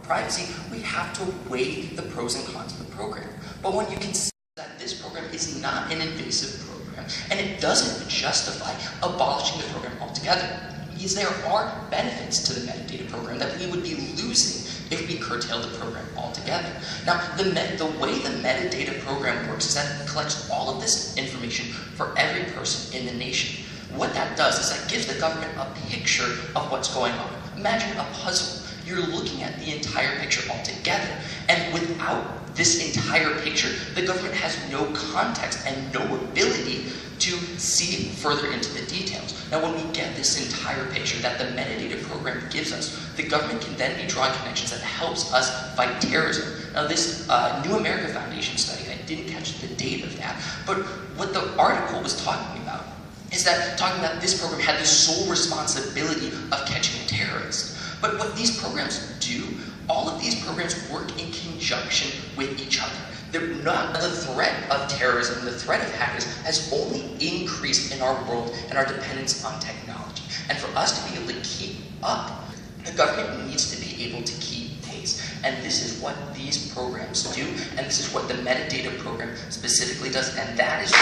privacy, we have to weigh the pros and cons of the program. But when you consider that this program is not an invasive program, and it doesn't justify abolishing the program altogether, because there are benefits to the metadata program that we would be losing if we curtail the program altogether. Now, the way the metadata program works is that it collects all of this information for every person in the nation. What that does is that gives the government a picture of what's going on. Imagine a puzzle. You're looking at the entire picture altogether, and without this entire picture, the government has no context and no ability to see further into the details. Now, when we get this entire picture that the metadata program gives us, the government can then be drawing connections that helps us fight terrorism. Now, this New America Foundation study, I didn't catch the date of that, but what the article was talking about is that this program had the sole responsibility of catching a terrorist. But what these programs do, all of these programs work in conjunction with each other. The threat of terrorism, the threat of hackers has only increased in our world and our dependence on technology. And for us to be able to keep up, the government needs to be able to keep pace. And this is what these programs do, and this is what the metadata program specifically does, and that is...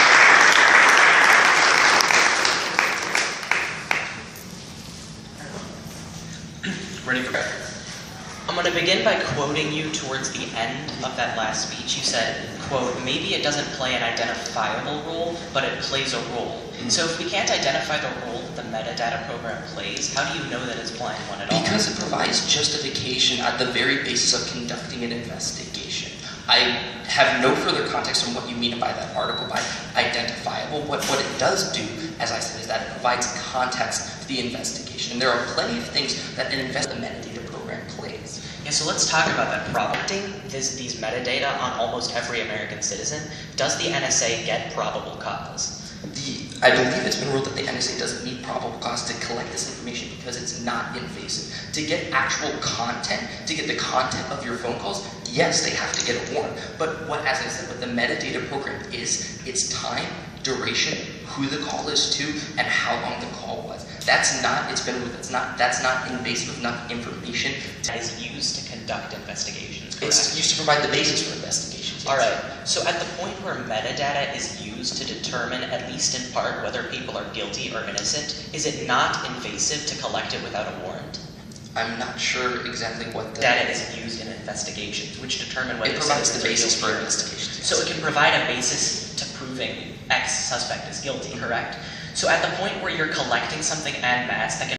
Ready for that? I'm going to begin by quoting you towards the end of that last speech. You said, quote, "Maybe it doesn't play an identifiable role, but it plays a role." So if we can't identify the role that the metadata program plays, how do you know that it's playing one at all? Because it provides justification at the very basis of conducting an investigation. I have no further context on what you mean by that article, by identifiable. What it does do, as I said, is that it provides context to the investigation. And there are plenty of things that the metadata program plays. Yeah, so let's talk about that problem. These metadata on almost every American citizen, does the NSA get probable cause? I believe it's been ruled that the NSA doesn't need probable cause to collect this information because it's not invasive. To get actual content, to get the content of your phone calls, yes, they have to get a warrant. But as I said, what the metadata program is, it's time, duration, who the call is to, and how long the call was. That's not invasive enough information. That is used to conduct investigations, correct? It's used to provide the basis for investigations. Yes. All right, so at the point where metadata is used to determine, at least in part, whether people are guilty or innocent, is it not invasive to collect it without a warrant? I'm not sure exactly what the... Data is used in investigations, which determine whether... It provides the basis for investigations. Yes. So it can provide a basis to proving X suspect is guilty, correct? So at the point where you're collecting something en masse that can